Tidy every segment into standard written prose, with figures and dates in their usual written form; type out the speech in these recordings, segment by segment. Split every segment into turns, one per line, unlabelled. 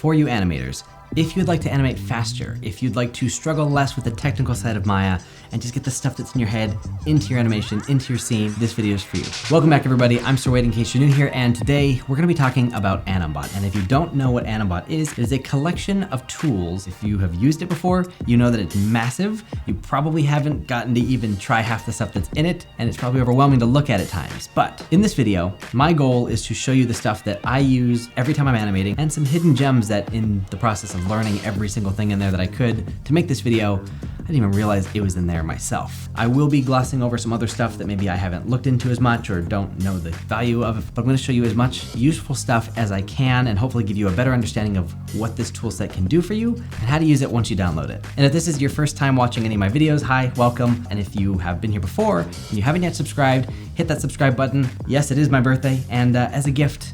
for you animators. If you'd like to animate faster, if you'd like to struggle less with the technical side of Maya and just get the stuff that's in your head into your animation, into your scene, this video is for you. Welcome back everybody, I'm Sir Wade in case you're new here, and today we're gonna be talking about AnimBot. And if you don't know what AnimBot is, it is a collection of tools. If you have used it before, you know that it's massive. You probably haven't gotten to even try half the stuff that's in it, and it's probably overwhelming to look at times. But in this video, my goal is to show you the stuff that I use every time I'm animating, and some hidden gems that in the process of learning every single thing in there that I could to make this video, I didn't even realize it was in there myself. I will be glossing over some other stuff that maybe I haven't looked into as much or don't know the value of, but I'm gonna show you as much useful stuff as I can and hopefully give you a better understanding of what this tool set can do for you and how to use it once you download it. And if this is your first time watching any of my videos, hi, welcome. And if you have been here before and you haven't yet subscribed, hit that subscribe button. Yes, it is my birthday, and as a gift,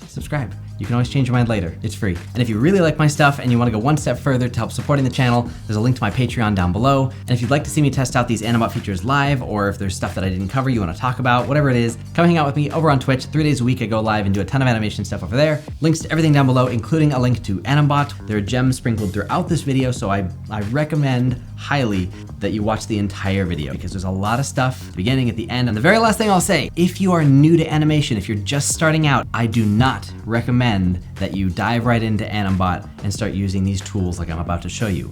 subscribe. You can always change your mind later, it's free. And if you really like my stuff and you wanna go one step further to help supporting the channel, there's a link to my Patreon down below. And if you'd like to see me test out these AnimBot features live, or if there's stuff that I didn't cover you wanna talk about, whatever it is, come hang out with me over on Twitch. 3 days a week I go live and do a ton of animation stuff over there. Links to everything down below, including a link to AnimBot. There are gems sprinkled throughout this video, so I recommend highly that you watch the entire video because there's a lot of stuff at the beginning, at the end. And the very last thing I'll say, if you are new to animation, if you're just starting out, I do not recommend that you dive right into AnimBot and start using these tools like I'm about to show you.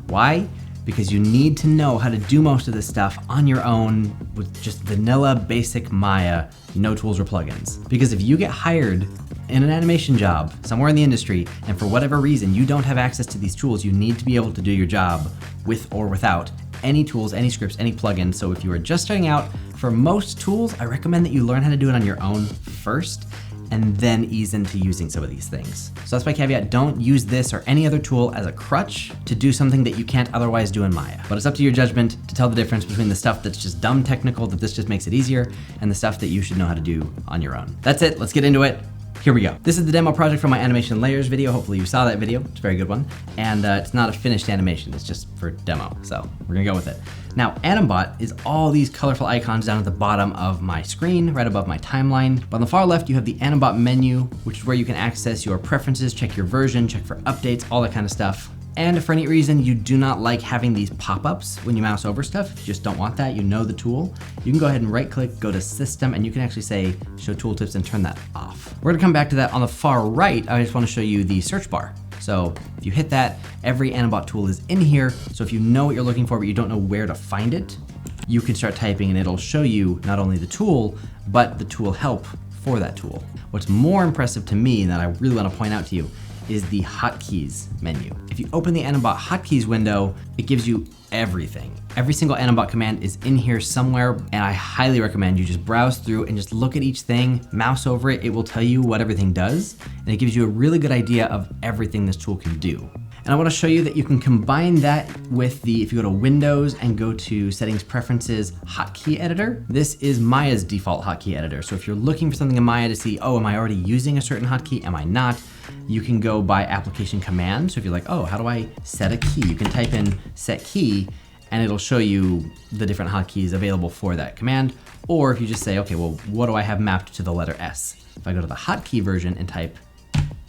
Why? Because you need to know how to do most of this stuff on your own with just vanilla basic Maya, no tools or plugins. Because if you get hired in an animation job somewhere in the industry and for whatever reason you don't have access to these tools, you need to be able to do your job with or without any tools, any scripts, any plugins. So if you are just starting out, for most tools, I recommend that you learn how to do it on your own first and then ease into using some of these things. So that's my caveat. Don't use this or any other tool as a crutch to do something that you can't otherwise do in Maya. But it's up to your judgment to tell the difference between the stuff that's just dumb technical that this just makes it easier and the stuff that you should know how to do on your own. That's it, let's get into it. Here we go. This is the demo project for my animation layers video. Hopefully you saw that video, it's a very good one. And it's not a finished animation, it's just for demo. So we're gonna go with it. Now, AnimBot is all these colorful icons down at the bottom of my screen, right above my timeline. But on the far left, you have the AnimBot menu, which is where you can access your preferences, check your version, check for updates, all that kind of stuff. And if for any reason you do not like having these pop-ups when you mouse over stuff, if you just don't want that, you know the tool, you can go ahead and right click, go to System, and you can actually say Show Tooltips and turn that off. We're gonna come back to that on the far right. I just wanna show you the search bar. So if you hit that, every AnimBot tool is in here. So if you know what you're looking for, but you don't know where to find it, you can start typing and it'll show you not only the tool, but the tool help for that tool. What's more impressive to me, and that I really wanna point out to you, is the hotkeys menu. If you open the AnimBot hotkeys window, it gives you everything. Every single AnimBot command is in here somewhere, and I highly recommend you just browse through and just look at each thing, mouse over it, it will tell you what everything does, and it gives you a really good idea of everything this tool can do. And I wanna show you that you can combine that with the, if you go to Windows and go to Settings Preferences Hotkey Editor, this is Maya's default hotkey editor. So if you're looking for something in Maya to see, oh, am I already using a certain hotkey, am I not? You can go by application command. So if you're like, oh, how do I set a key? You can type in set key and it'll show you the different hotkeys available for that command. Or if you just say, okay, well, what do I have mapped to the letter S? If I go to the hotkey version and type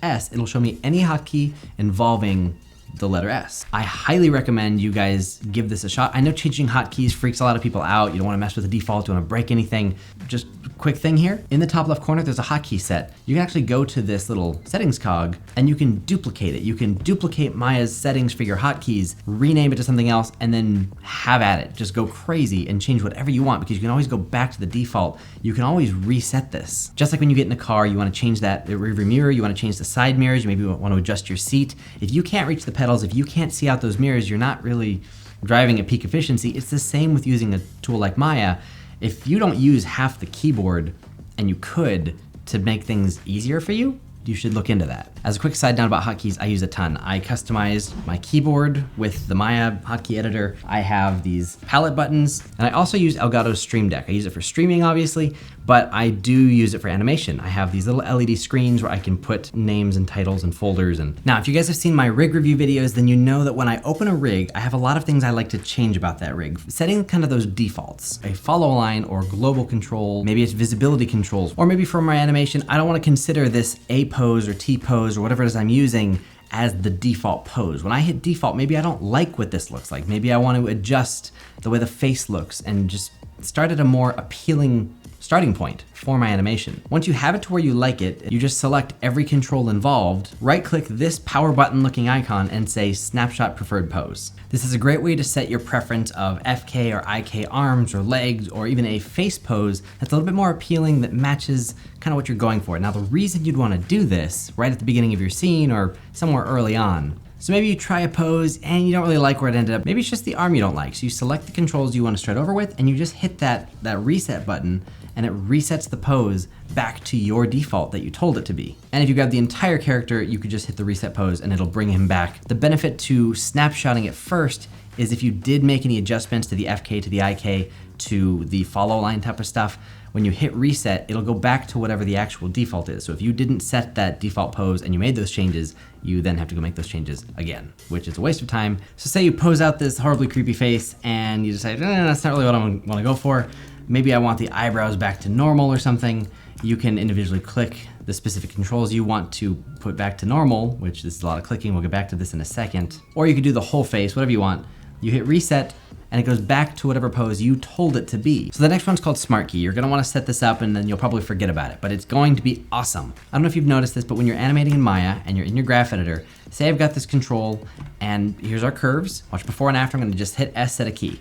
S, it'll show me any hotkey involving the letter S. I highly recommend you guys give this a shot. I know changing hotkeys freaks a lot of people out. You don't wanna mess with the default, you don't wanna break anything. Just a quick thing here. In the top left corner, there's a hotkey set. You can actually go to this little settings cog and you can duplicate it. You can duplicate Maya's settings for your hotkeys, rename it to something else, and then have at it. Just go crazy and change whatever you want because you can always go back to the default. You can always reset this. Just like when you get in a car, you wanna change that rearview mirror, you wanna change the side mirrors, you maybe wanna adjust your seat. If you can't reach the pedals, if you can't see out those mirrors, you're not really driving at peak efficiency. It's the same with using a tool like Maya. If you don't use half the keyboard, and you could, to make things easier for you, you should look into that. As a quick side note about hotkeys, I use a ton. I customized my keyboard with the Maya hotkey editor. I have these palette buttons, and I also use Elgato's Stream Deck. I use it for streaming, obviously, but I do use it for animation. I have these little LED screens where I can put names and titles and folders. And now, if you guys have seen my rig review videos, then you know that when I open a rig, I have a lot of things I like to change about that rig. Setting kind of those defaults, a follow line or global control, maybe it's visibility controls, or maybe for my animation, I don't want to consider this A pose or T pose or whatever it is I'm using as the default pose. When I hit default, maybe I don't like what this looks like. Maybe I want to adjust the way the face looks and just start at a more appealing starting point for my animation. Once you have it to where you like it, you just select every control involved, right-click this power button looking icon and say Snapshot Preferred Pose. This is a great way to set your preference of FK or IK arms or legs or even a face pose that's a little bit more appealing that matches kind of what you're going for. Now, the reason you'd want to do this right at the beginning of your scene or somewhere early on, so maybe you try a pose and you don't really like where it ended up. Maybe it's just the arm you don't like. So you select the controls you want to start over with and you just hit that reset button and it resets the pose back to your default that you told it to be. And if you grab the entire character, you could just hit the reset pose and it'll bring him back. The benefit to snapshotting it first is if you did make any adjustments to the FK, to the IK, to the follow line type of stuff, when you hit reset, it'll go back to whatever the actual default is. So if you didn't set that default pose and you made those changes, you then have to go make those changes again, which is a waste of time. So say you pose out this horribly creepy face and you decide, that's not really what I want to go for. Maybe I want the eyebrows back to normal or something. You can individually click the specific controls you want to put back to normal, which is a lot of clicking. We'll get back to this in a second. Or you could do the whole face, whatever you want. You hit reset and it goes back to whatever pose you told it to be. So the next one's called Smart Key. You're gonna wanna set this up and then you'll probably forget about it, but it's going to be awesome. I don't know if you've noticed this, but when you're animating in Maya and you're in your graph editor, say I've got this control and here's our curves. Watch before and after, I'm gonna just hit S, set a key.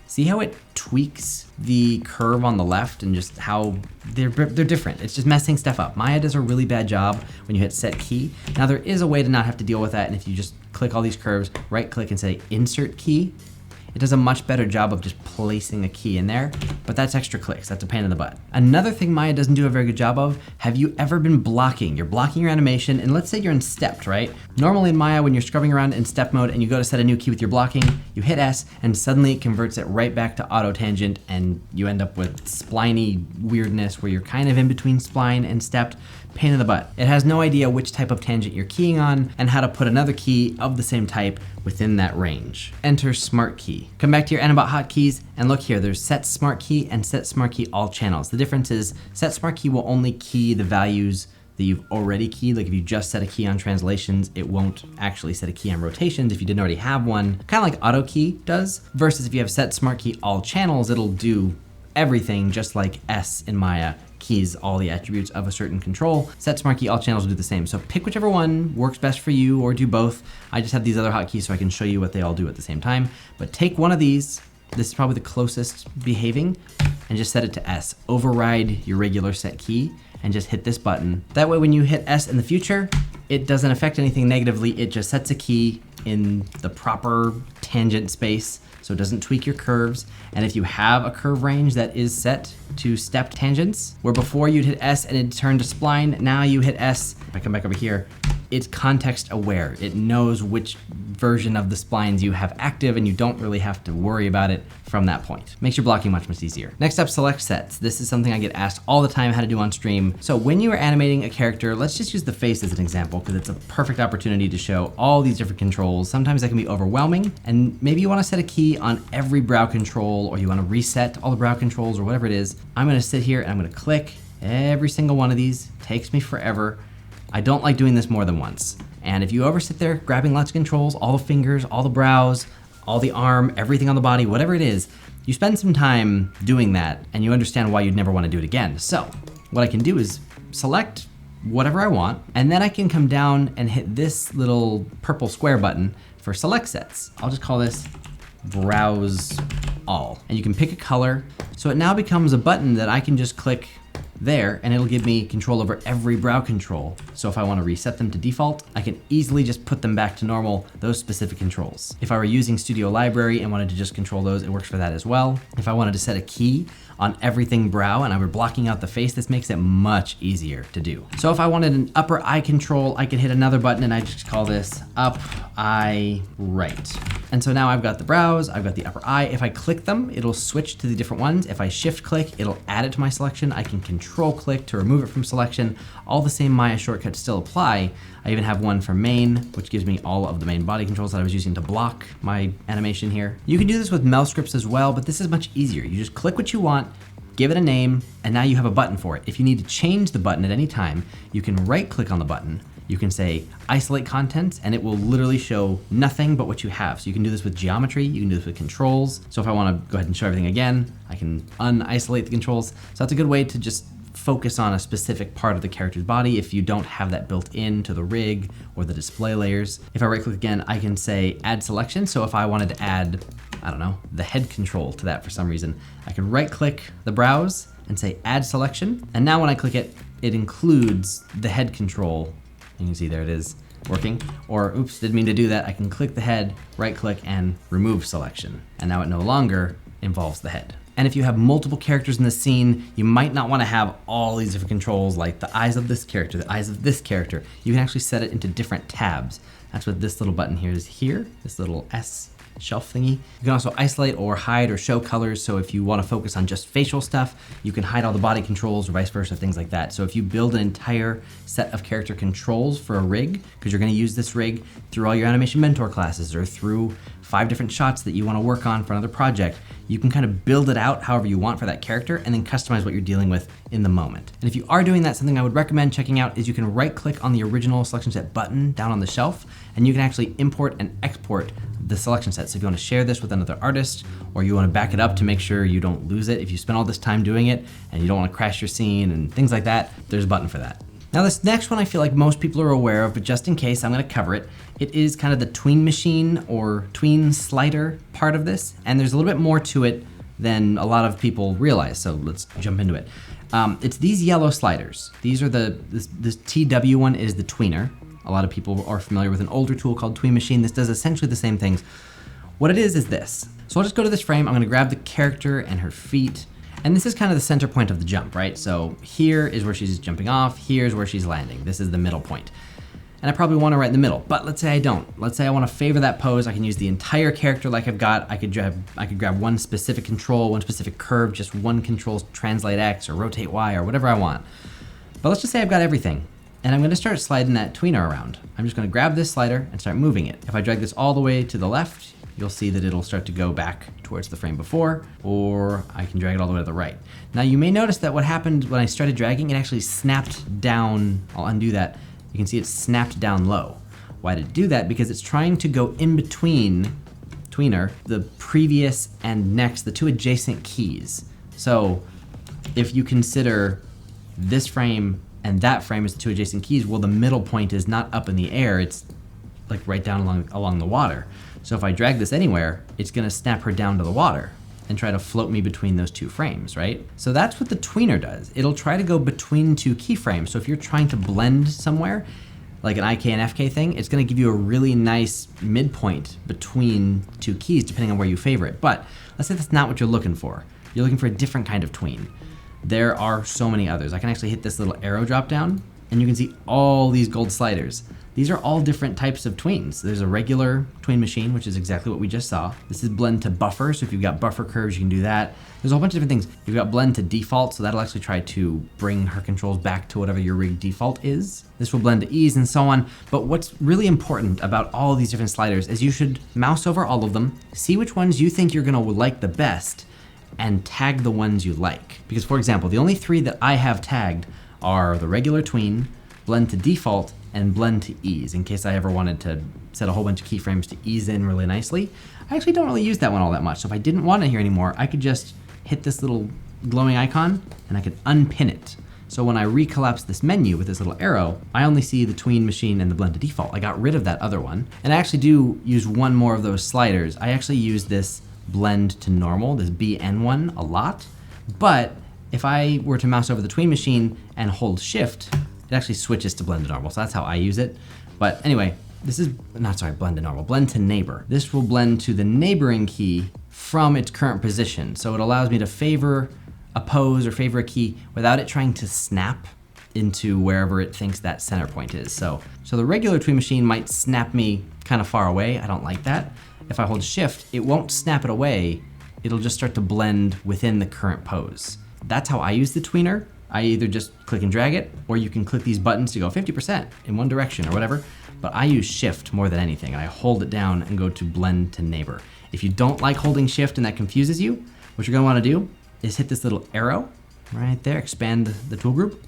See how it tweaks the curve on the left and just how they're different. It's just messing stuff up. Maya does a really bad job when you hit set key. Now there is a way to not have to deal with that, and if you just click all these curves, right click and say insert key, it does a much better job of just placing a key in there, but that's extra clicks. That's a pain in the butt. Another thing Maya doesn't do a very good job of, have you ever been blocking? You're blocking your animation, and let's say you're in stepped, right? Normally in Maya, when you're scrubbing around in step mode and you go to set a new key with your blocking, you hit S, and suddenly it converts it right back to auto tangent, and you end up with spliny weirdness where you're kind of in between spline and stepped. Pain in the butt. It has no idea which type of tangent you're keying on and how to put another key of the same type within that range. Enter Smart Key. Come back to your AnimBot hotkeys and look here, there's Set Smart Key and Set Smart Key All Channels. The difference is Set Smart Key will only key the values that you've already keyed. Like if you just set a key on translations, it won't actually set a key on rotations if you didn't already have one. Kind of like Auto Key does, versus if you have Set Smart Key All Channels, it'll do everything just like S in Maya keys all the attributes of a certain control. Set Smart Key All Channels will do the same. So pick whichever one works best for you or do both. I just have these other hotkeys so I can show you what they all do at the same time. But take one of these, this is probably the closest behaving, and just set it to S. Override your regular set key and just hit this button. That way when you hit S in the future, it doesn't affect anything negatively. It just sets a key in the proper tangent space so it doesn't tweak your curves. And if you have a curve range that is set to stepped tangents, where before you'd hit S and it turned to spline, now you hit S, if I come back over here, it's context aware. It knows which version of the splines you have active and you don't really have to worry about it from that point. Makes your blocking much, much easier. Next up, select sets. This is something I get asked all the time how to do on stream. So when you are animating a character, let's just use the face as an example because it's a perfect opportunity to show all these different controls. Sometimes that can be overwhelming and maybe you want to set a key on every brow control or you want to reset all the brow controls or whatever it is. I'm going to sit here and I'm going to click every single one of these. Takes me forever. I don't like doing this more than once. And if you ever sit there grabbing lots of controls, all the fingers, all the brows, all the arm, everything on the body, whatever it is, you spend some time doing that and you understand why you'd never want to do it again. So what I can do is select whatever I want, and then I can come down and hit this little purple square button for select sets. I'll just call this browse all. And you can pick a color. So it now becomes a button that I can just click there and it'll give me control over every brow control. So if I want to reset them to default, I can easily just put them back to normal, those specific controls. If I were using Studio Library and wanted to just control those, it works for that as well. If I wanted to set a key on everything brow and I were blocking out the face, this makes it much easier to do. So if I wanted an upper eye control, I could hit another button and I just call this up, eye, right. And so now I've got the brows, I've got the upper eye. If I click them, it'll switch to the different ones. If I shift click, it'll add it to my selection. I can control click to remove it from selection. All the same Maya shortcuts still apply. I even have one for main, which gives me all of the main body controls that I was using to block my animation here. You can do this with mouse scripts as well, but this is much easier. You just click what you want, give it a name, and now you have a button for it. If you need to change the button at any time, you can right click on the button you can say isolate contents and it will literally show nothing but what you have. So you can do this with geometry, you can do this with controls. So if I want to go ahead and show everything again, I can un-isolate the controls. So that's a good way to just focus on a specific part of the character's body if you don't have that built into the rig or the display layers. If I right click again, I can say add selection. So if I wanted to add, I don't know, the head control to that for some reason, I can right click the browse and say add selection. And now when I click it, it includes the head control. You can see there it is working. Or oops, didn't mean to do that. I can click the head, right click and remove selection. And now it no longer involves the head. And if you have multiple characters in the scene, you might not want to have all these different controls like the eyes of this character, the eyes of this character. You can actually set it into different tabs. That's what this little button here is here, this little S shelf thingy. You can also isolate or hide or show colors. So if you want to focus on just facial stuff, you can hide all the body controls or vice versa, things like that. So if you build an entire set of character controls for a rig, because you're going to use this rig through all your animation mentor classes or through 5 different shots that you want to work on for another project, you can kind of build it out however you want for that character and then customize what you're dealing with in the moment. And if you are doing that, something I would recommend checking out is you can right click on the original selection set button down on the shelf and you can actually import and export the selection set. So if you want to share this with another artist or you want to back it up to make sure you don't lose it, if you spend all this time doing it and you don't want to crash your scene and things like that, there's a button for that. Now this next one I feel like most people are aware of, but just in case I'm going to cover it. It is kind of the Tween machine or Tween slider part of this, and there's a little bit more to it than a lot of people realize, so let's jump into it. It's these yellow sliders. These are this TW one is the Tweener. A lot of people are familiar with an older tool called Tween Machine. This does essentially the same things. What it is this. So I'll just go to this frame, I'm going to grab the character and her feet, and this is kind of the center point of the jump, right? So here is where she's jumping off, here's where she's landing. This is the middle point. And I probably want her right in the middle, but let's say I don't. Let's say I want to favor that pose. I can use the entire character like I've got. I could grab one specific control, one specific curve, just one control, translate X or rotate Y or whatever I want. But let's just say I've got everything. And I'm going to start sliding that tweener around. I'm just going to grab this slider and start moving it. If I drag this all the way to the left, you'll see that it'll start to go back towards the frame before, or I can drag it all the way to the right. Now you may notice that what happened when I started dragging, it actually snapped down. I'll undo that. You can see it snapped down low. Why did it do that? Because it's trying to go in between Tweener, the previous and next, the two adjacent keys. So if you consider this frame and that frame as the two adjacent keys, well, the middle point is not up in the air, it's like right down along the water. So if I drag this anywhere, it's gonna snap her down to the water and try to float me between those two frames, right? So that's what the Tweener does. It'll try to go between two keyframes. So if you're trying to blend somewhere, like an IK and FK thing, it's gonna give you a really nice midpoint between two keys, depending on where you favor it. But let's say that's not what you're looking for. You're looking for a different kind of tween. There are so many others. I can actually hit this little arrow drop down and you can see all these gold sliders. These are all different types of tweens. There's a regular tween machine, which is exactly what we just saw. This is blend to buffer, so if you've got buffer curves, you can do that. There's a whole bunch of different things. You've got blend to default, so that'll actually try to bring her controls back to whatever your rig default is. This will blend to ease and so on. But what's really important about all of these different sliders is you should mouse over all of them, see which ones you think you're gonna like the best, and tag the ones you like. Because for example, the only 3 that I have tagged are the regular tween, blend to default, and blend to ease, in case I ever wanted to set a whole bunch of keyframes to ease in really nicely. I actually don't really use that one all that much, so if I didn't want it here anymore, I could just hit this little glowing icon and I could unpin it. So when I recollapse this menu with this little arrow, I only see the tween machine and the blend to default. I got rid of that other one. And I actually do use one more of those sliders. I actually use this blend to normal, this BN one, a lot. But if I were to mouse over the tween machine and hold shift, it actually switches to blend to normal, so that's how I use it. But anyway, this is, blend to normal, blend to neighbor. This will blend to the neighboring key from its current position. So it allows me to favor a pose or favor a key without it trying to snap into wherever it thinks that center point is. So the regular tween machine might snap me kind of far away. I don't like that. If I hold shift, it won't snap it away. It'll just start to blend within the current pose. That's how I use the tweener. I either just click and drag it, or you can click these buttons to go 50% in one direction or whatever, but I use shift more than anything, and I hold it down and go to blend to neighbor. If you don't like holding shift and that confuses you, what you're gonna wanna do is hit this little arrow right there, expand the tool group.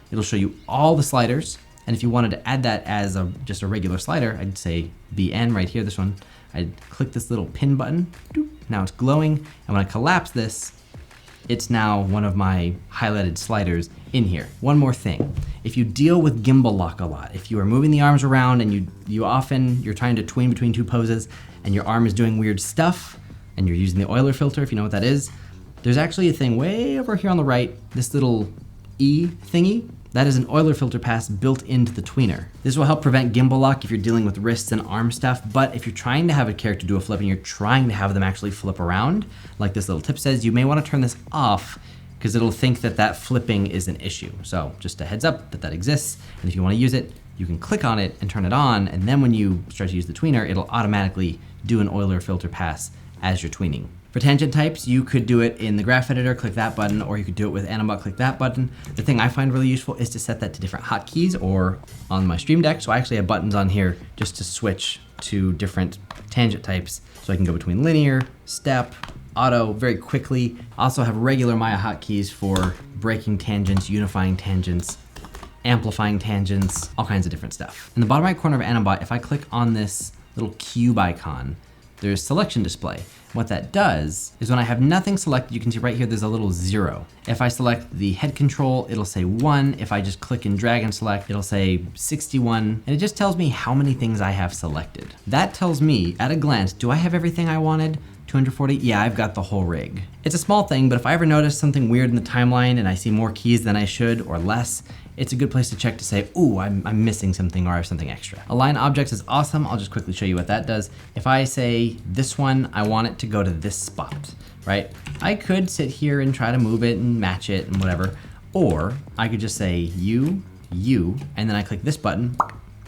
It'll show you all the sliders. And if you wanted to add that as just a regular slider, I'd say BN right here, this one. I'd click this little pin button. Now it's glowing. And when I collapse this, it's now one of my highlighted sliders in here. One more thing. If you deal with gimbal lock a lot, if you are moving the arms around and you're trying to tween between two poses and your arm is doing weird stuff and you're using the Euler filter, if you know what that is, there's actually a thing way over here on the right, this little E thingy. That is an Euler filter pass built into the Tweener. This will help prevent gimbal lock if you're dealing with wrists and arm stuff, but if you're trying to have a character do a flip and you're trying to have them actually flip around, like this little tip says, you may want to turn this off because it'll think that that flipping is an issue. So just a heads up that that exists, and if you want to use it, you can click on it and turn it on, and then when you start to use the Tweener, it'll automatically do an Euler filter pass as you're tweening. For tangent types, you could do it in the graph editor, click that button, or you could do it with AnimBot, click that button. The thing I find really useful is to set that to different hotkeys or on my Stream Deck. So I actually have buttons on here just to switch to different tangent types. So I can go between linear, step, auto very quickly. I also have regular Maya hotkeys for breaking tangents, unifying tangents, amplifying tangents, all kinds of different stuff. In the bottom right corner of AnimBot, if I click on this little cube icon, there's selection display. What that does is when I have nothing selected, you can see right here, there's a little 0. If I select the head control, it'll say 1. If I just click and drag and select, it'll say 61. And it just tells me how many things I have selected. That tells me at a glance, do I have everything I wanted? 240? Yeah, I've got the whole rig. It's a small thing, but if I ever notice something weird in the timeline and I see more keys than I should or less, it's a good place to check to say, ooh, I'm missing something or I have something extra. Align objects is awesome. I'll just quickly show you what that does. If I say this one, I want it to go to this spot, right? I could sit here and try to move it and match it and whatever, or I could just say you, and then I click this button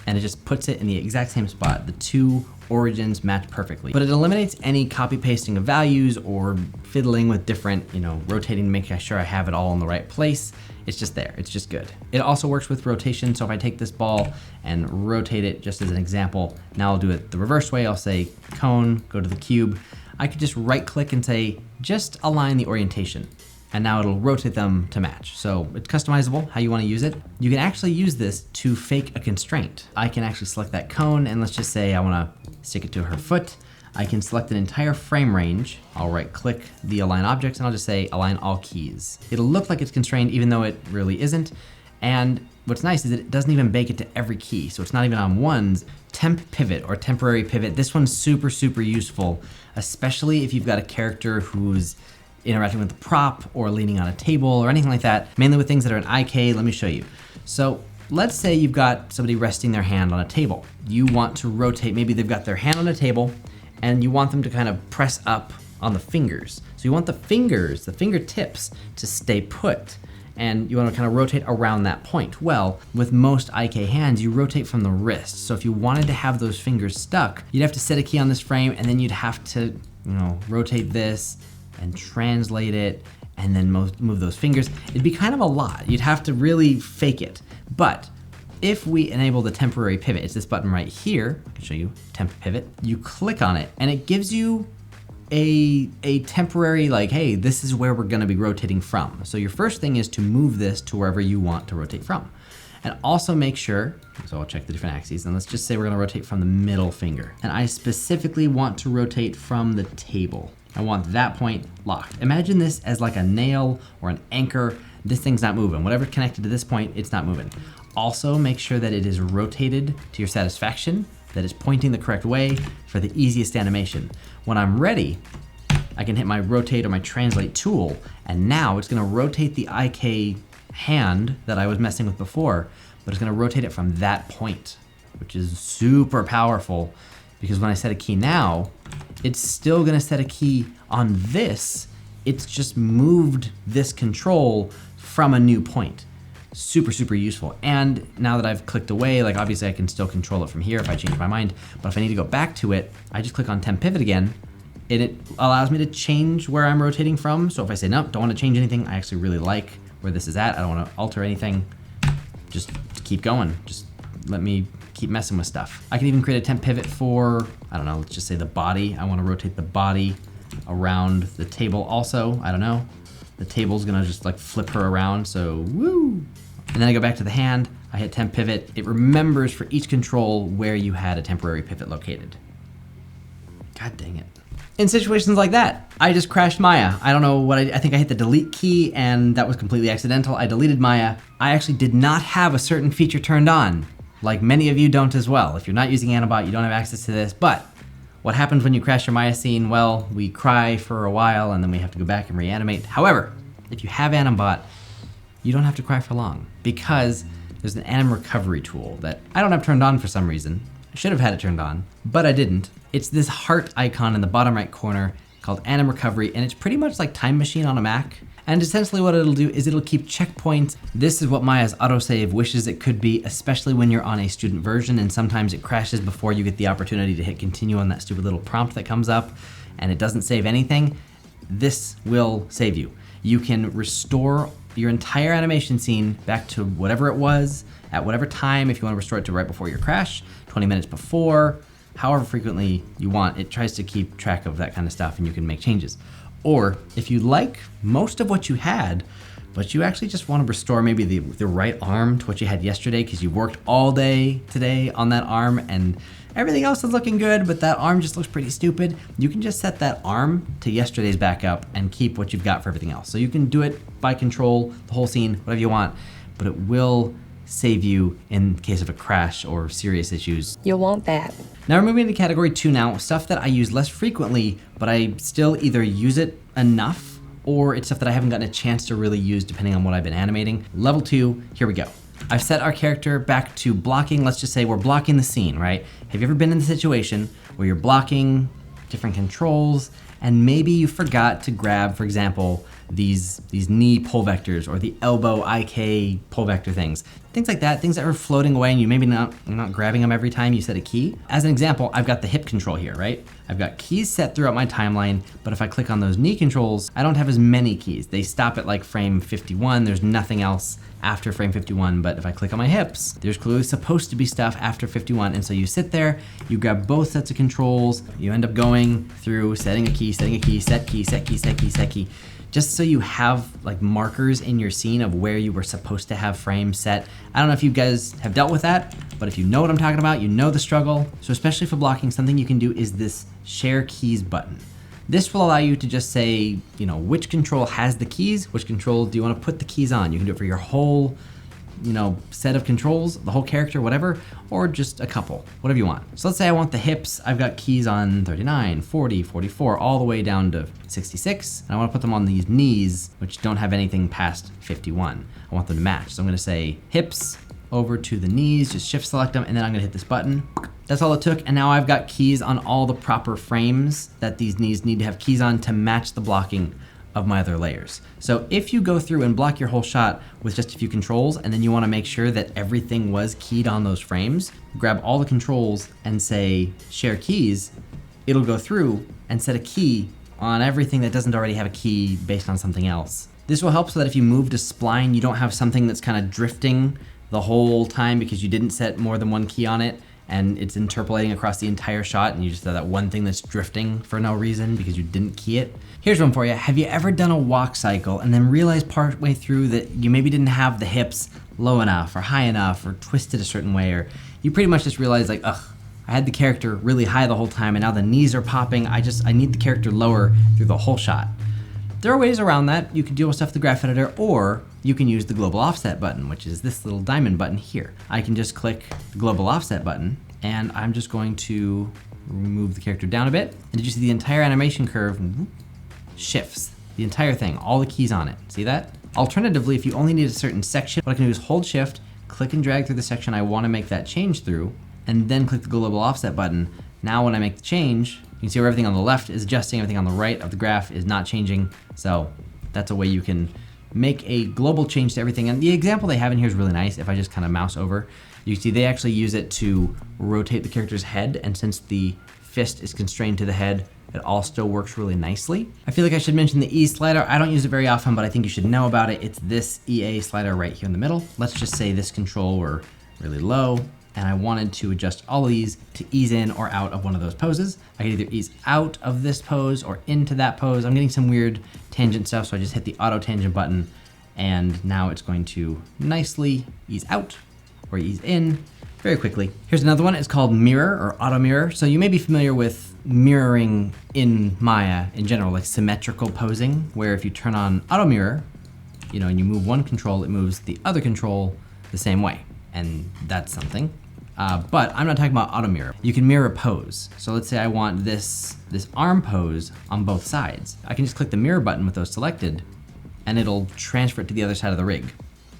and it just puts it in the exact same spot. The two origins match perfectly. But it eliminates any copy pasting of values or fiddling with different, rotating to make sure I have it all in the right place. It's just there, it's just good. It also works with rotation, so if I take this ball and rotate it just as an example, now I'll do it the reverse way. I'll say cone, go to the cube. I could just right click and say, just align the orientation. And now it'll rotate them to match. So it's customizable how you want to use it. You can actually use this to fake a constraint. I can actually select that cone and let's just say I want to stick it to her foot. I can select an entire frame range. I'll right click the align objects and I'll just say align all keys. It'll look like it's constrained even though it really isn't. And what's nice is that it doesn't even bake it to every key. So it's not even on ones. Temp pivot or temporary pivot. This one's super, super useful, especially if you've got a character who's interacting with the prop or leaning on a table or anything like that, mainly with things that are in IK. Let me show you. So let's say you've got somebody resting their hand on a table. You want to rotate, maybe they've got their hand on a table and you want them to kind of press up on the fingers. So you want the fingers, the fingertips to stay put and you want to kind of rotate around that point. Well, with most IK hands, you rotate from the wrist. So if you wanted to have those fingers stuck, you'd have to set a key on this frame and then you'd have to, rotate this and translate it and then move those fingers. It'd be kind of a lot. You'd have to really fake it. But if we enable the temporary pivot, it's this button right here. I can show you temp pivot. You click on it and it gives you a temporary, like, hey, this is where we're gonna be rotating from. So your first thing is to move this to wherever you want to rotate from. And also make sure, so I'll check the different axes, and let's just say we're gonna rotate from the middle finger. And I specifically want to rotate from the table. I want that point locked. Imagine this as like a nail or an anchor. This thing's not moving. Whatever's connected to this point, it's not moving. Also make sure that it is rotated to your satisfaction, that it's pointing the correct way for the easiest animation. When I'm ready, I can hit my rotate or my translate tool, and now it's gonna rotate the IK hand that I was messing with before, but it's gonna rotate it from that point, which is super powerful because when I set a key now, it's still gonna set a key on this. It's just moved this control from a new point. Super, super useful. And now that I've clicked away, like obviously I can still control it from here if I change my mind, but if I need to go back to it, I just click on temp pivot again, and it allows me to change where I'm rotating from. So if I say, nope, don't wanna change anything, I actually really like where this is at, I don't wanna alter anything, just keep going. Just let me keep messing with stuff. I can even create a temp pivot for, I don't know, let's just say the body. I wanna rotate the body around the table also, I don't know. The table's gonna just like flip her around, so woo! And then I go back to the hand, I hit temp pivot, it remembers for each control where you had a temporary pivot located. God dang it. In situations like that, I just crashed Maya. I don't know what I think I hit the delete key and that was completely accidental. I deleted Maya. I actually did not have a certain feature turned on, like many of you don't as well. If you're not using AnimBot, you don't have access to this, but what happens when you crash your Maya scene? Well, we cry for a while and then we have to go back and reanimate. However, if you have AnimBot, you don't have to cry for long because there's an Anim recovery tool that I don't have turned on for some reason. I should have had it turned on, but I didn't. It's this heart icon in the bottom right corner called Anim Recovery, and it's pretty much like Time Machine on a Mac. And essentially what it'll do is it'll keep checkpoints. This is what Maya's autosave wishes it could be, especially when you're on a student version, and sometimes it crashes before you get the opportunity to hit continue on that stupid little prompt that comes up, and it doesn't save anything. This will save you. You can restore your entire animation scene back to whatever it was at whatever time. If you want to restore it to right before your crash, 20 minutes before, however frequently you want. It tries to keep track of that kind of stuff and you can make changes. Or if you like most of what you had, but you actually just want to restore maybe the right arm to what you had yesterday because you worked all day today on that arm and everything else is looking good, but that arm just looks pretty stupid, you can just set that arm to yesterday's backup and keep what you've got for everything else. So you can do it by control, the whole scene, whatever you want, but it will save you in case of a crash or serious issues.
You'll want that.
Now we're moving into category 2 now, stuff that I use less frequently, but I still either use it enough or it's stuff that I haven't gotten a chance to really use depending on what I've been animating. Level 2, here we go. I've set our character back to blocking. Let's just say we're blocking the scene, right? Have you ever been in the situation where you're blocking different controls and maybe you forgot to grab, for example, these knee pull vectors or the elbow IK pull vector things like that, things that are floating away and you're not grabbing them every time you set a key. As an example, I've got the hip control here, right? I've got keys set throughout my timeline, but if I click on those knee controls, I don't have as many keys. They stop at like frame 51. There's nothing else after frame 51, but if I click on my hips, there's clearly supposed to be stuff after 51. And so you sit there, you grab both sets of controls, you end up going through setting a key, set key, set key, set key, set key, just so you have like markers in your scene of where you were supposed to have frames set. I don't know if you guys have dealt with that, but if you know what I'm talking about, you know the struggle. So especially for blocking, something you can do is this share keys button. This will allow you to just say, you know, which control has the keys, which control do you want to put the keys on. You can do it for your whole, you know, set of controls, the whole character, whatever, or just a couple, whatever you want. So let's say I want the hips. I've got keys on 39, 40, 44, all the way down to 66. And I want to put them on these knees, which don't have anything past 51. I want them to match. So I'm going to say hips over to the knees, just shift select them, and then I'm going to hit this button. That's all it took. And now I've got keys on all the proper frames that these knees need to have keys on to match the blocking of my other layers. So if you go through and block your whole shot with just a few controls and then you want to make sure that everything was keyed on those frames, grab all the controls and say share keys, it'll go through and set a key on everything that doesn't already have a key based on something else. This will help so that if you move to spline, you don't have something that's kind of drifting the whole time because you didn't set more than one key on it and it's interpolating across the entire shot and you just have that one thing that's drifting for no reason because you didn't key it. Here's one for you. Have you ever done a walk cycle and then realized partway through that you maybe didn't have the hips low enough or high enough or twisted a certain way, or you pretty much just realized like, ugh, I had the character really high the whole time and now the knees are popping. I need the character lower through the whole shot. There are ways around that. You can deal with stuff with the graph editor, or you can use the global offset button, which is this little diamond button here. I can just click the global offset button and I'm just going to move the character down a bit. And did you see the entire animation curve shifts? The entire thing, all the keys on it. See that? Alternatively, if you only need a certain section, what I can do is hold shift, click and drag through the section I want to make that change through, and then click the global offset button. Now when I make the change, you can see where everything on the left is adjusting, everything on the right of the graph is not changing. So that's a way you can make a global change to everything. And the example they have in here is really nice. If I just kind of mouse over, you see they actually use it to rotate the character's head. And since the fist is constrained to the head, it all still works really nicely. I feel like I should mention the E slider. I don't use it very often, but I think you should know about it. It's this EA slider right here in the middle. Let's just say this control were really low and I wanted to adjust all of these to ease in or out of one of those poses. I can either ease out of this pose or into that pose. I'm getting some weird tangent stuff, so I just hit the auto tangent button and now it's going to nicely ease out or ease in very quickly. Here's another one. It's called mirror or auto mirror. So you may be familiar with mirroring in Maya in general, like symmetrical posing, where if you turn on auto mirror, you know, and you move one control, it moves the other control the same way. And that's something. But I'm not talking about auto mirror. You can mirror a pose. So let's say I want this arm pose on both sides. I can just click the mirror button with those selected and it'll transfer it to the other side of the rig.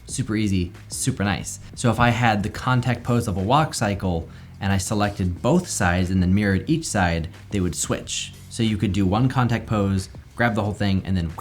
Super easy, super nice. So if I had the contact pose of a walk cycle and I selected both sides and then mirrored each side, they would switch. So you could do one contact pose, grab the whole thing, and then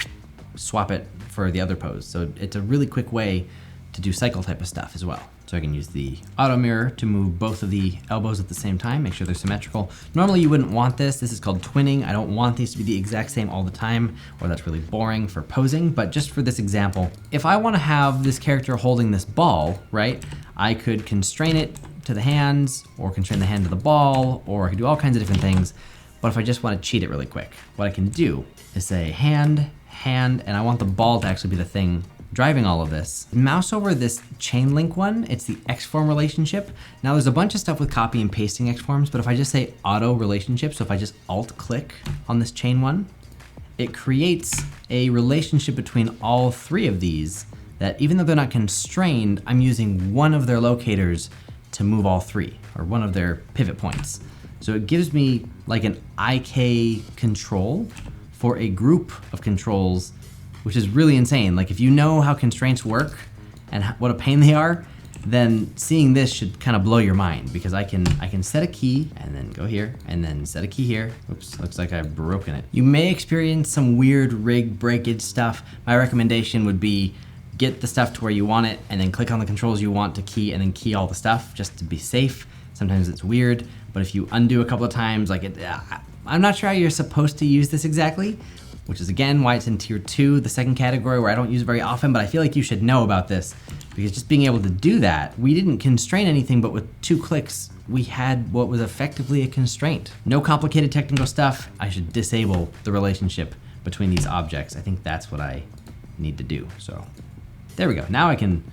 swap it for the other pose. So it's a really quick way to do cycle type of stuff as well. So I can use the auto mirror to move both of the elbows at the same time, make sure they're symmetrical. Normally you wouldn't want this. This is called twinning. I don't want these to be the exact same all the time, or that's really boring for posing. But just for this example, if I want to have this character holding this ball, right, I could constrain it to the hands, or constrain the hand to the ball, or I could do all kinds of different things. But if I just want to cheat it really quick, what I can do is say hand, and I want the ball to actually be the thing driving all of this. Mouse over this chain link one, it's the XForm relationship. Now there's a bunch of stuff with copy and pasting XForms, but if I just say auto relationship, so if I just alt click on this chain one, it creates a relationship between all three of these that even though they're not constrained, I'm using one of their locators to move all three, or one of their pivot points. So it gives me like an IK control for a group of controls, which is really insane. Like if you know how constraints work and what a pain they are, then seeing this should kind of blow your mind, because I can set a key and then go here and then set a key here. Oops, looks like I've broken it. You may experience some weird rig breakage stuff. My recommendation would be get the stuff to where you want it and then click on the controls you want to key and then key all the stuff just to be safe. Sometimes it's weird, but if you undo a couple of times, like I'm not sure how you're supposed to use this exactly, which is again why it's in tier 2, the second category where I don't use it very often, but I feel like you should know about this, because just being able to do that, we didn't constrain anything, but with 2 clicks, we had what was effectively a constraint. No complicated technical stuff. I should disable the relationship between these objects. I think that's what I need to do. So there we go. Now I can,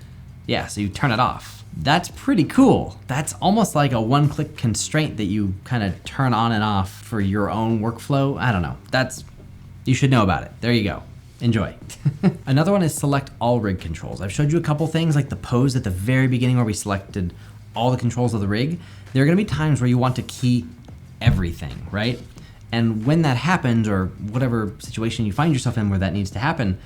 yeah, so you turn it off. That's pretty cool. That's almost like a one-click constraint that you kind of turn on and off for your own workflow. I don't know. You should know about it. There you go. Enjoy. Another one is select all rig controls. I've showed you a couple things like the pose at the very beginning where we selected all the controls of the rig. There are gonna be times where you want to key everything, right? And when that happens, or whatever situation you find yourself in where that needs to happen,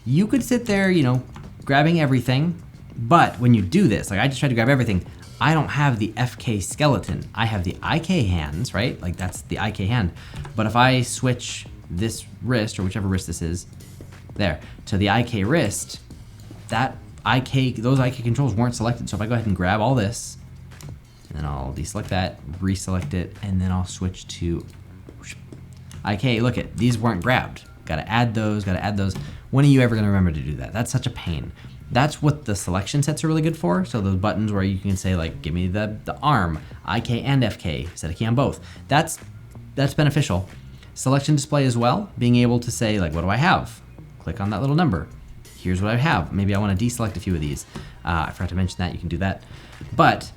you could sit there, you know, grabbing everything. But when you do this, like I just tried to grab everything, I don't have the FK skeleton. I have the IK hands, right? Like that's the IK hand. But if I switch this wrist, or whichever wrist this is, there, to the IK wrist, those IK controls weren't selected. So if I go ahead and grab all this, and then I'll deselect that, reselect it, and then I'll switch to IK, look at, these weren't grabbed. Gotta add those. When are you ever gonna remember to do that? That's such a pain. That's what the selection sets are really good for. So those buttons where you can say like, give me the arm, IK and FK, set a key on both. That's beneficial. Selection display as well, being able to say like, what do I have? Click on that little number. Here's what I have. Maybe I want to deselect a few of these. I forgot to mention that, you can do that. But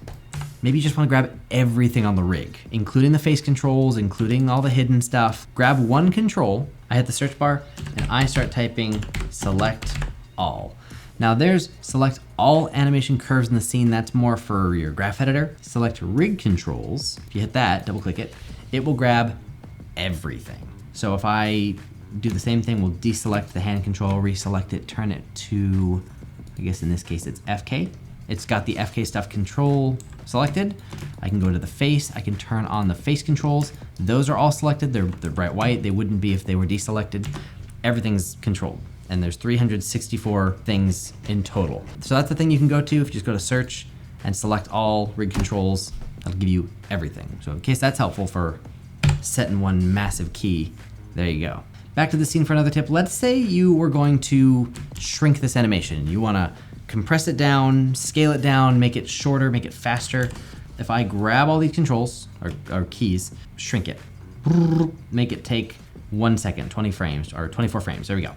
maybe you just want to grab everything on the rig, including the face controls, including all the hidden stuff. Grab one control, I hit the search bar, and I start typing select all. Now there's select all animation curves in the scene. That's more for your graph editor. Select rig controls. If you hit that, double click it, it will grab everything. So if I do the same thing, we'll deselect the hand control, reselect it, turn it to, I guess in this case it's FK. It's got the FK stuff control selected. I can go to the face, I can turn on the face controls. Those are all selected, they're bright white. They wouldn't be if they were deselected. Everything's controlled. And there's 364 things in total. So that's the thing you can go to if you just go to search and select all rig controls. That'll give you everything. So in case that's helpful for setting one massive key, there you go. Back to the scene for another tip. Let's say you were going to shrink this animation. You wanna compress it down, scale it down, make it shorter, make it faster. If I grab all these controls, or keys, shrink it, make it take 1 second, 20 frames, or 24 frames, there we go.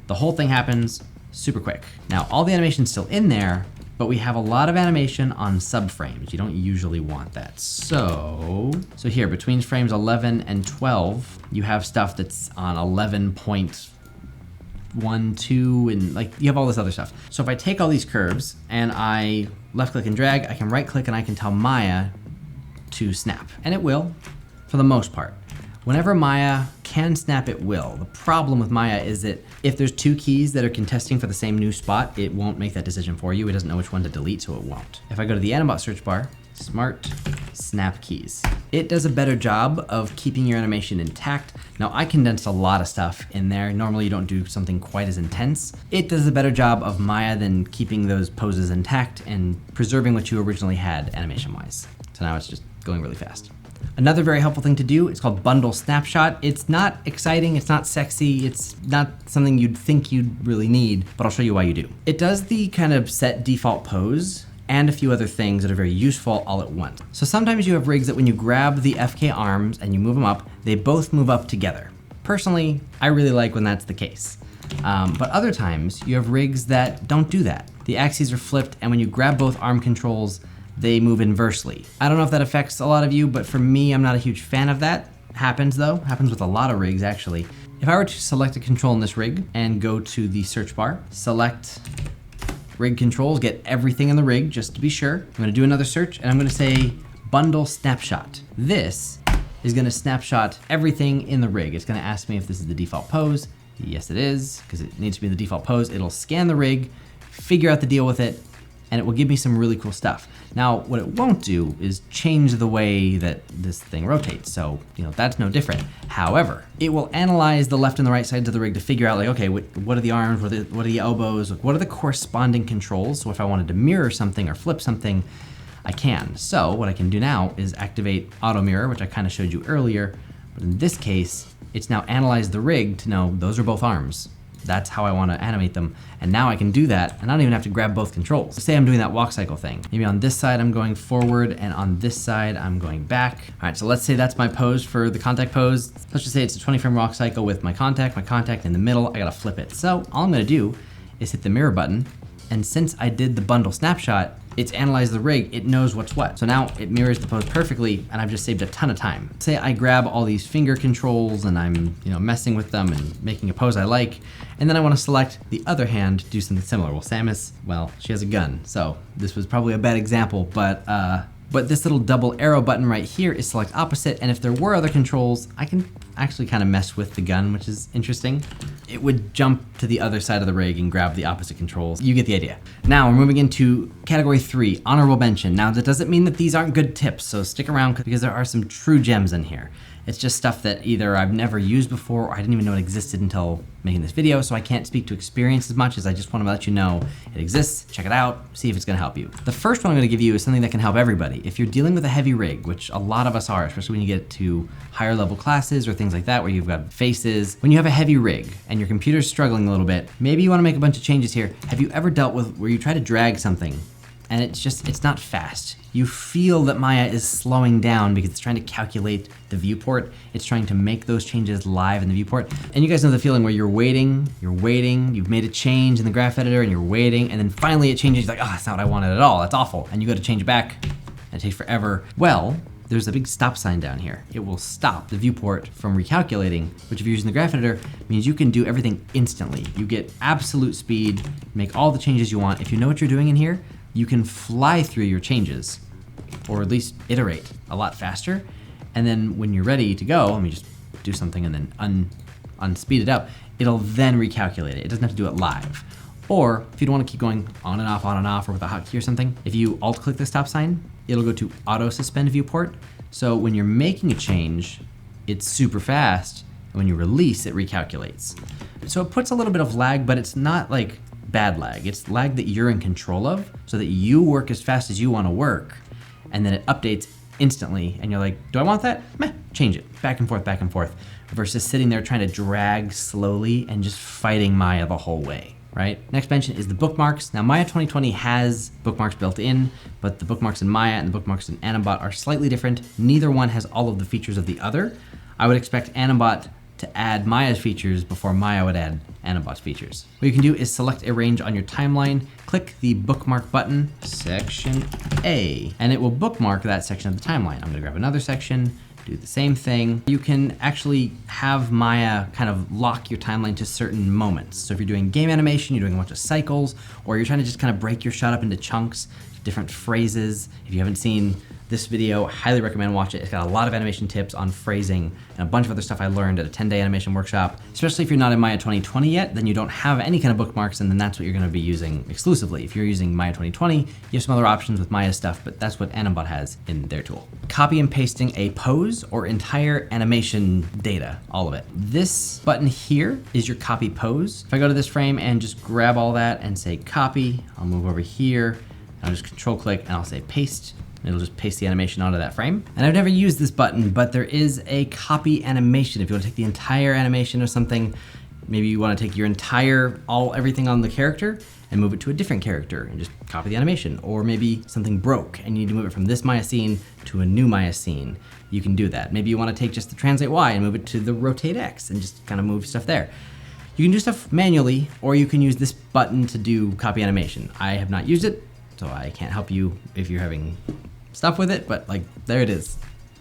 The whole thing happens super quick. Now, all the animation's still in there, but we have a lot of animation on subframes. You don't usually want that. So here, between frames 11 and 12, you have stuff that's on 11.1, 2, and like you have all this other stuff. So if I take all these curves and I left click and drag, I can right click and I can tell Maya to snap, and it will, for the most part. Whenever Maya can snap, it will. The problem with Maya is that if there's two keys that are contesting for the same new spot, it won't make that decision for you. It doesn't know which one to delete, so it won't. If I go to the AnimBot search bar, smart snap keys. It does a better job of keeping your animation intact. Now, I condensed a lot of stuff in there. Normally, you don't do something quite as intense. It does a better job of Maya than keeping those poses intact and preserving what you originally had animation-wise. So now it's just going really fast. Another very helpful thing to do, it's called bundle snapshot. It's not exciting, it's not sexy, it's not something you'd think you'd really need, but I'll show you why you do. It does the kind of set default pose and a few other things that are very useful all at once. So sometimes you have rigs that when you grab the FK arms and you move them up, they both move up together. Personally, I really like when that's the case. But other times you have rigs that don't do that. The axes are flipped, and when you grab both arm controls, they move inversely. I don't know if that affects a lot of you, but for me, I'm not a huge fan of that. Happens though, happens with a lot of rigs actually. If I were to select a control in this rig and go to the search bar, select rig controls, get everything in the rig just to be sure. I'm gonna do another search and I'm gonna say bundle snapshot. This is gonna snapshot everything in the rig. It's gonna ask me if this is the default pose. Yes, it is, because it needs to be the default pose. It'll scan the rig, figure out the deal with it, and it will give me some really cool stuff. Now, what it won't do is change the way that this thing rotates. So, that's no different. However, it will analyze the left and the right sides of the rig to figure out like, okay, what are the arms, what are the elbows, what are the corresponding controls? So if I wanted to mirror something or flip something, I can. So what I can do now is activate auto mirror, which I kind of showed you earlier. But in this case, it's now analyzed the rig to know those are both arms. That's how I want to animate them. And now I can do that, and I don't even have to grab both controls. Say I'm doing that walk cycle thing. Maybe on this side I'm going forward, and on this side I'm going back. All right, so let's say that's my pose for the contact pose. Let's just say it's a 20 frame walk cycle with my contact in the middle. I gotta flip it. So all I'm gonna do is hit the mirror button, and since I did the bundle snapshot, it's analyzed the rig, it knows what's what. So now it mirrors the pose perfectly, and I've just saved a ton of time. Say I grab all these finger controls and I'm messing with them and making a pose I like, and then I want to select the other hand to do something similar. Well, Samus, she has a gun, so this was probably a bad example, but this little double arrow button right here is select opposite, and if there were other controls, I can actually kind of mess with the gun, which is interesting. It would jump to the other side of the rig and grab the opposite controls. You get the idea. Now we're moving into category 3, honorable mention. Now that doesn't mean that these aren't good tips, so stick around because there are some true gems in here. It's just stuff that either I've never used before or I didn't even know it existed until making this video, so I can't speak to experience as much as I just want to let you know it exists, check it out, see if it's going to help you. The first one I'm going to give you is something that can help everybody. If you're dealing with a heavy rig, which a lot of us are, especially when you get to higher level classes or things like that where you've got faces, when you have a heavy rig and your computer's struggling a little bit, maybe you want to make a bunch of changes here. Have you ever dealt with where you try to drag something and it's not fast? You feel that Maya is slowing down because it's trying to calculate the viewport. It's trying to make those changes live in the viewport. And you guys know the feeling where you're waiting, you've made a change in the graph editor and you're waiting, and then finally it changes, like, that's not what I wanted at all, that's awful. And you go to change it back, and it takes forever. Well, there's a big stop sign down here. It will stop the viewport from recalculating, which if you're using the graph editor, means you can do everything instantly. You get absolute speed, make all the changes you want. If you know what you're doing in here, you can fly through your changes, or at least iterate a lot faster. And then when you're ready to go, let me just do something and then unspeed it up. It'll then recalculate it. It doesn't have to do it live. Or if you don't want to keep going on and off, or with a hotkey or something, if you alt-click the stop sign, it'll go to auto suspend viewport. So when you're making a change, it's super fast. And when you release, it recalculates. So it puts a little bit of lag, but it's not like bad lag. It's lag that you're in control of so that you work as fast as you want to work, and then it updates instantly and you're like, do I want that? Meh, change it. Back and forth, versus sitting there trying to drag slowly and just fighting Maya the whole way, right? Next mention is the bookmarks. Now Maya 2020 has bookmarks built in, but the bookmarks in Maya and the bookmarks in AnimBot are slightly different. Neither one has all of the features of the other. I would expect AnimBot to add Maya's features before Maya would add AnimBot's features. What you can do is select a range on your timeline, click the bookmark button, section A, and it will bookmark that section of the timeline. I'm gonna grab another section, do the same thing. You can actually have Maya kind of lock your timeline to certain moments. So if you're doing game animation, you're doing a bunch of cycles, or you're trying to just kind of break your shot up into chunks, different phrases. If you haven't seen this video, highly recommend watch it. It's got a lot of animation tips on phrasing and a bunch of other stuff I learned at a 10-day animation workshop. Especially if you're not in Maya 2020 yet, then you don't have any kind of bookmarks, and then that's what you're gonna be using exclusively. If you're using Maya 2020, you have some other options with Maya stuff, but that's what AnimBot has in their tool. Copy and pasting a pose or entire animation data, all of it. This button here is your copy pose. If I go to this frame and just grab all that and say copy, I'll move over here, and I'll just control click and I'll say paste. It'll just paste the animation onto that frame. And I've never used this button, but there is a copy animation. If you want to take the entire animation or something, maybe you want to take your entire, everything on the character and move it to a different character and just copy the animation. Or maybe something broke and you need to move it from this Maya scene to a new Maya scene. You can do that. Maybe you want to take just the translate Y and move it to the rotate X and just kind of move stuff there. You can do stuff manually, or you can use this button to do copy animation. I have not used it, so I can't help you if you're having stuff with it, but like, there it is.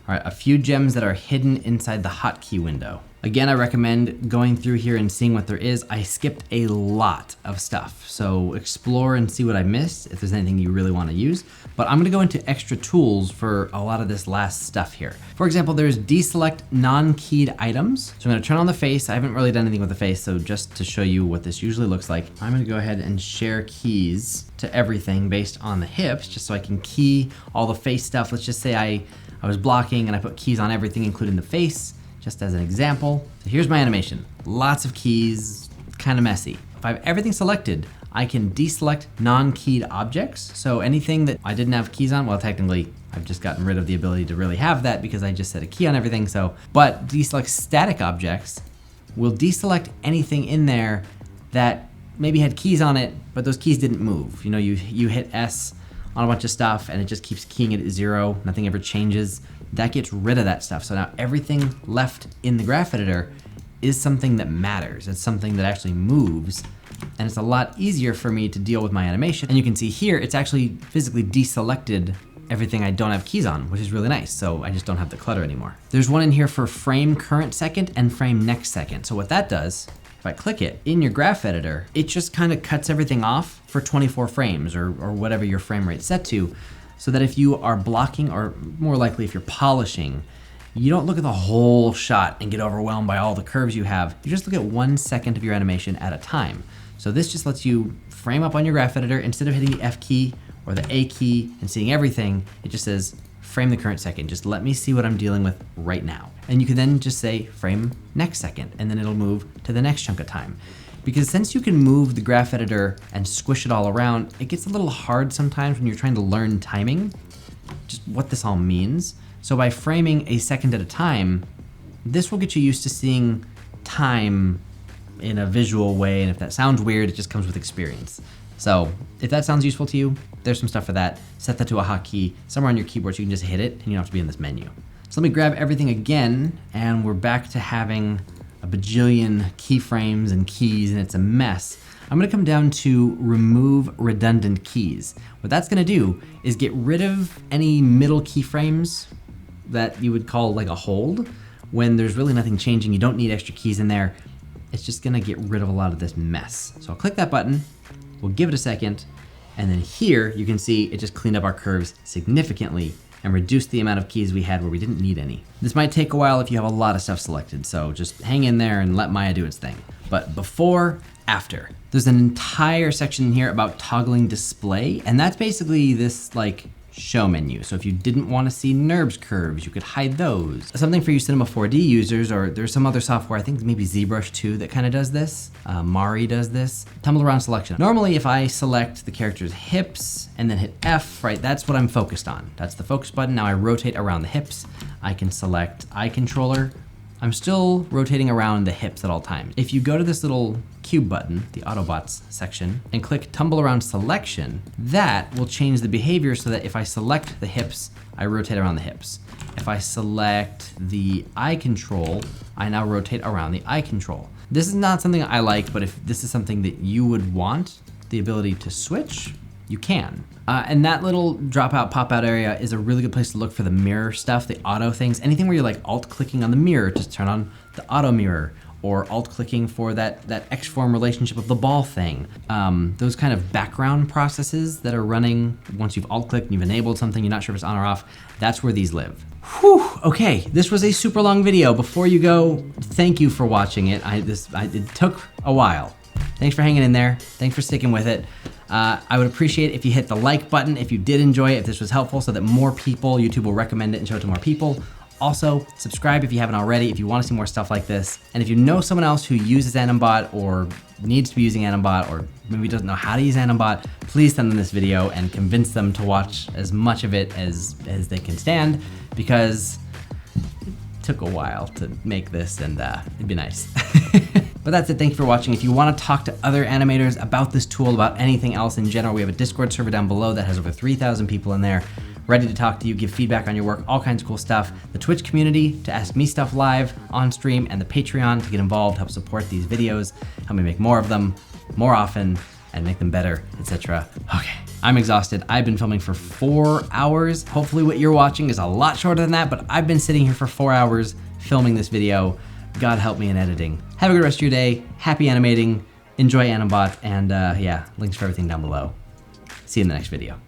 All right, a few gems that are hidden inside the hotkey window. Again, I recommend going through here and seeing what there is. I skipped a lot of stuff, so explore and see what I missed if there's anything you really want to use. But I'm gonna go into extra tools for a lot of this last stuff here. For example, there's deselect non-keyed items. So I'm gonna turn on the face. I haven't really done anything with the face, so just to show you what this usually looks like, I'm gonna go ahead and share keys to everything based on the hips, just so I can key all the face stuff. Let's just say I was blocking and I put keys on everything, including the face, just as an example. So here's my animation. Lots of keys, kind of messy. If I have everything selected, I can deselect non-keyed objects. So anything that I didn't have keys on, well, technically, I've just gotten rid of the ability to really have that because I just set a key on everything. But deselect static objects will deselect anything in there that maybe had keys on it, but those keys didn't move. You know, you hit S on a bunch of stuff and it just keeps keying it at 0, nothing ever changes. That gets rid of that stuff. So now everything left in the graph editor is something that matters. It's something that actually moves, and it's a lot easier for me to deal with my animation. And you can see here, it's actually physically deselected everything I don't have keys on, which is really nice. So I just don't have the clutter anymore. There's one in here for frame current second and frame next second. So what that does, if I click it in your graph editor, it just kind of cuts everything off for 24 frames or whatever your frame rate's set to, so that if you are blocking, or more likely if you're polishing, you don't look at the whole shot and get overwhelmed by all the curves you have. You just look at 1 second of your animation at a time. So this just lets you frame up on your graph editor. Instead of hitting the F key or the A key and seeing everything, it just says frame the current second. Just let me see what I'm dealing with right now. And you can then just say frame next second, and then it'll move to the next chunk of time. Because since you can move the graph editor and squish it all around, it gets a little hard sometimes when you're trying to learn timing, just what this all means. So by framing a second at a time, this will get you used to seeing time in a visual way. And if that sounds weird, it just comes with experience. So if that sounds useful to you, there's some stuff for that. Set that to a hotkey somewhere on your keyboard so you can just hit it and you don't have to be in this menu. So let me grab everything again, and we're back to having a bajillion keyframes and keys, and it's a mess. I'm gonna come down to remove redundant keys. What that's gonna do is get rid of any middle keyframes that you would call like a hold. When there's really nothing changing, you don't need extra keys in there. It's just gonna get rid of a lot of this mess. So I'll click that button, we'll give it a second, and then here you can see it just cleaned up our curves significantly and reduce the amount of keys we had where we didn't need any. This might take a while if you have a lot of stuff selected, so just hang in there and let Maya do its thing. But before, after. There's an entire section in here about toggling display, and that's basically this like show menu. So if you didn't want to see NURBS curves, you could hide those. Something for you Cinema 4D users, or there's some other software, I think maybe ZBrush 2 that kind of does this. Mari does this. Tumble around selection. Normally if I select the character's hips and then hit F, right, that's what I'm focused on. That's the focus button. Now I rotate around the hips. I can select eye controller. I'm still rotating around the hips at all times. If you go to this little cube button, the Autobots section, and click Tumble Around Selection, that will change the behavior so that if I select the hips, I rotate around the hips. If I select the eye control, I now rotate around the eye control. This is not something I like, but if this is something that you would want, the ability to switch, you can. And that little dropout, pop-out area is a really good place to look for the mirror stuff, the auto things, anything where you're like alt-clicking on the mirror to turn on the auto mirror, or alt-clicking for that XForm relationship of the ball thing. Those kind of background processes that are running once you've alt-clicked and you've enabled something, you're not sure if it's on or off, that's where these live. Whew, okay, this was a super long video. Before you go, thank you for watching it. It took a while. Thanks for hanging in there. Thanks for sticking with it. I would appreciate it if you hit the like button if you did enjoy it, if this was helpful, so that more people, YouTube will recommend it and show it to more people. Also, subscribe if you haven't already, if you want to see more stuff like this. And if you know someone else who uses AnimBot or needs to be using AnimBot or maybe doesn't know how to use AnimBot, please send them this video and convince them to watch as much of it as they can stand, because it took a while to make this and it'd be nice. But that's it, thank you for watching. If you want to talk to other animators about this tool, about anything else in general, we have a Discord server down below that has over 3,000 people in there, ready to talk to you, give feedback on your work, all kinds of cool stuff. The Twitch community to ask me stuff live on stream, and the Patreon to get involved, help support these videos, help me make more of them, more often, and make them better, etc. Okay, I'm exhausted. I've been filming for 4 hours. Hopefully what you're watching is a lot shorter than that, but I've been sitting here for 4 hours filming this video. God help me in editing. Have a good rest of your day. Happy animating. Enjoy AnimBot, and yeah, links for everything down below. See you in the next video.